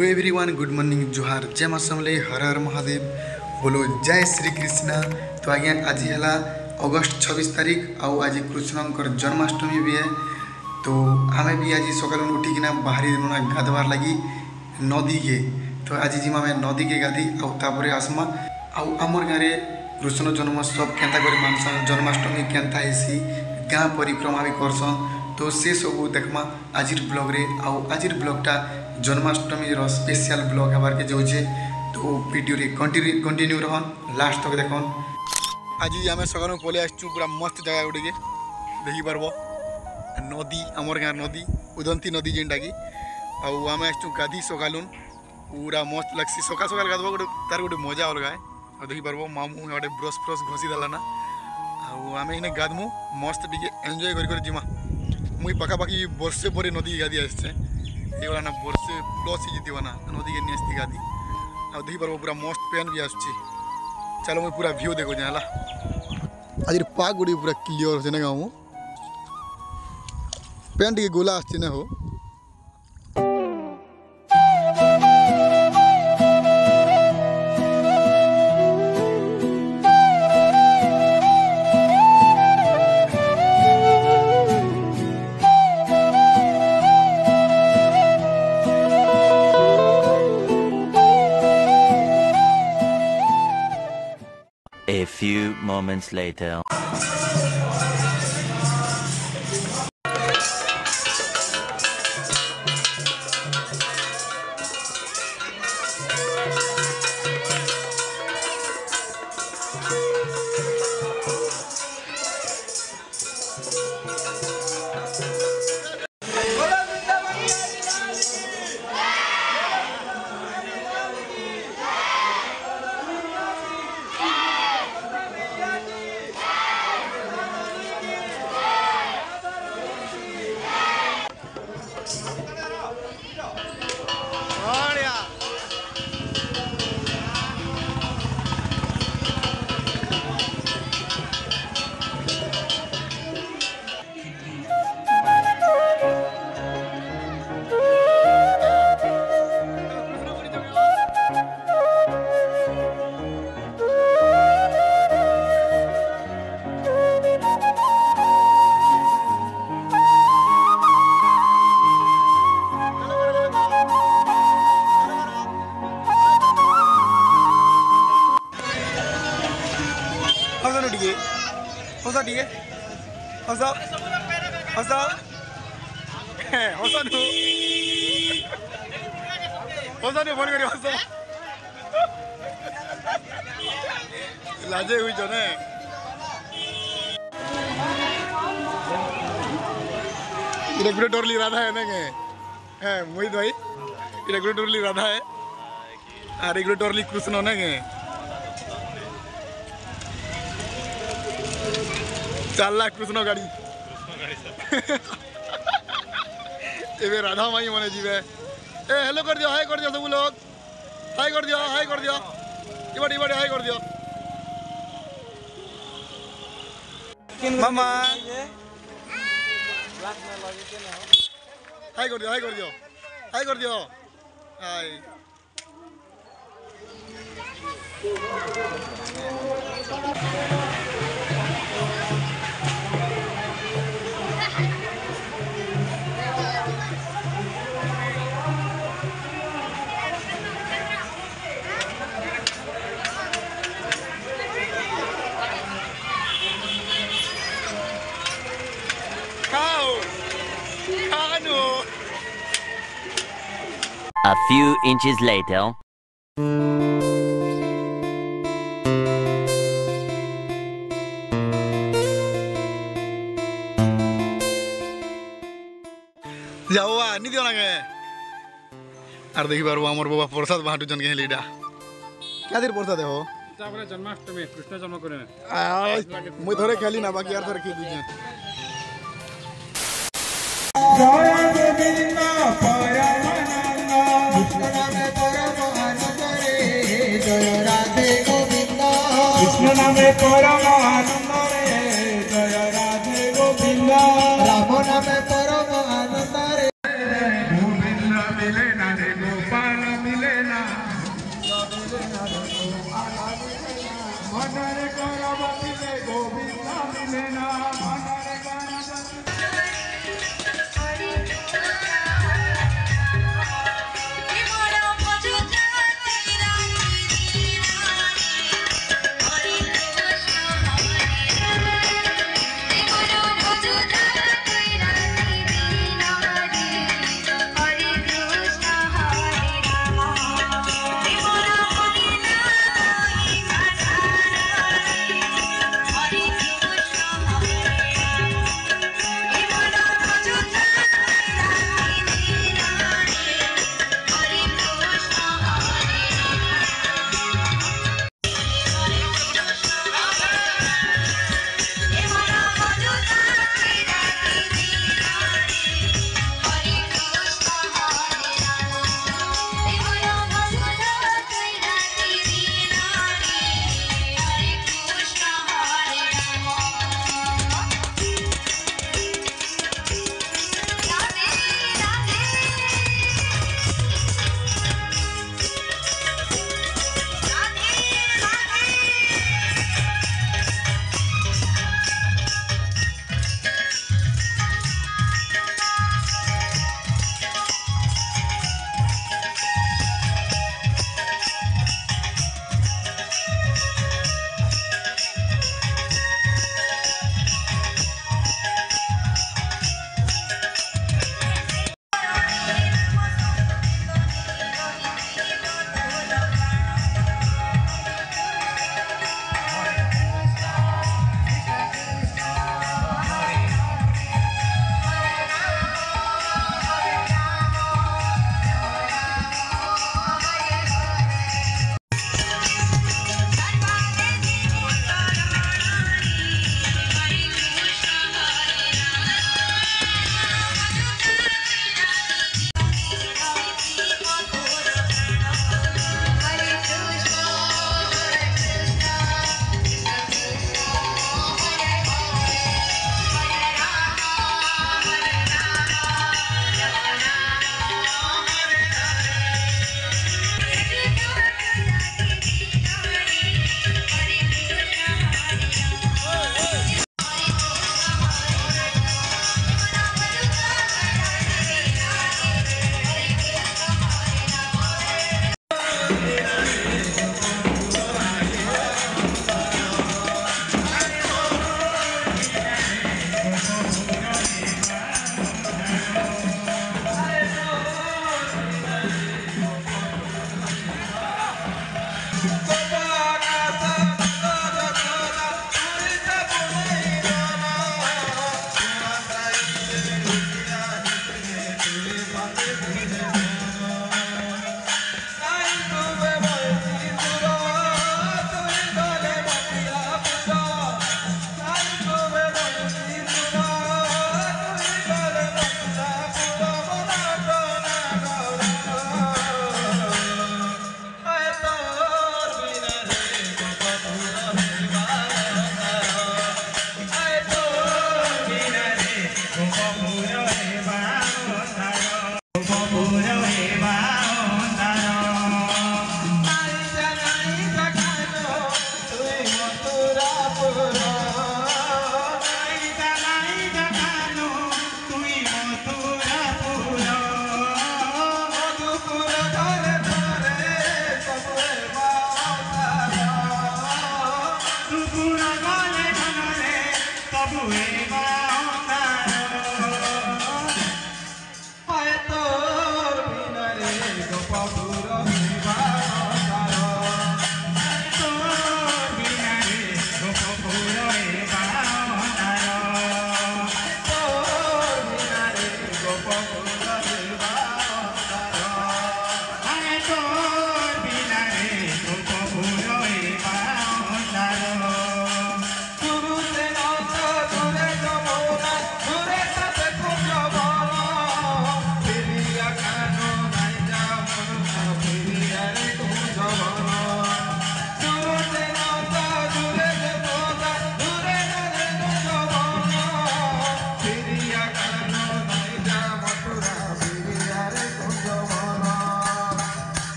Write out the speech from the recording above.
Hello everyone, good morning, जोहार, जय मां समले, हर हर महादेव, बोलो जय श्री कृष्ण। तो आज्ञा आज है अगस्त 26 तारीख आज कृष्णकर जन्माष्टमी भी है। तो आमे भी आज सकाल उठिकिना बाहरी देना गाधवार लगी नदी के। तो आज जिमा में नदी के गाधी आउे आसमा आमर गाँव में कृष्ण जन्मोत्सव केन्ता कर मानसन, जन्माष्टमी केन्ता हेसी, गाँ परिक्रमा भी करसन। तो से सब देखमा आज ब्लॉग रे। आज ब्लॉगटा जन्माष्टमी स्पेशल ब्लॉग हबार के जाऊे। तो वीडियो रे कंटिन्यू रहन, लास्ट तक देखन। आज आम सकाल पलि आसचु पूरा मस्त जगह गुटे के देखी पार्ब नदी, आमर गाँव नदी उदंती नदी जेनटा कि आम आसचु गाधी सकालुन पूरा मस्त लगसी। सकाल सकाल गाधवा गोटे तार गोटे मजा अलग है। देखी पार्ब मामू गोटे ब्रश फ्रश घसी देला ना। आम इने गाधमु मस्त टे एंजय कर जिमा। मुई पाखापाखि वर्षे पर नदी गाधी आसचे ये ना वर्षे प्लस ही ना नदी के निस्ती गाधी देखी पार्ब पूरा मस्त पेन भी आसुची। चलो मुझे पूरा व्यू देखो है। आज पाग गुड़ी पूरा क्लीयर हो ना गाँव पेन टे गोला आसचे ना हो। A few moments later. हसा ठीक है हसा हसा हसा नु फोन करी हसा लाजे हुई जो ने रेगुलेटरली राधा है ना के है मोहित भाई रेगुलेटरली राधा है और रेगुलेटरली कृष्ण ना के चलला कृष्ण गाड़ी एबे राधा माई मने जीवे। ए हेलो कर दियो, हाय कर दियो सब लोग, हाय कर दियो, हाय कर दियो, इबड़ी इबड़ी हाय कर दियो मामा, हाय कर दियो, हाय कर दियो, हाय कर दियो, हाय। A few inches later. जाओ नहीं दियो ना के और देखी बार आमर बाबा प्रसाद बाटू जन के लीडा क्या दिन प्रसाद हो जन्माष्टमी कृष्ण जन्म करे मुई थोड़े खेली ना बाकी यार थोड़े खेल दीजिए। कृष्ण नामे परम आनंद रे, जय राधे गोविंद, राम नामे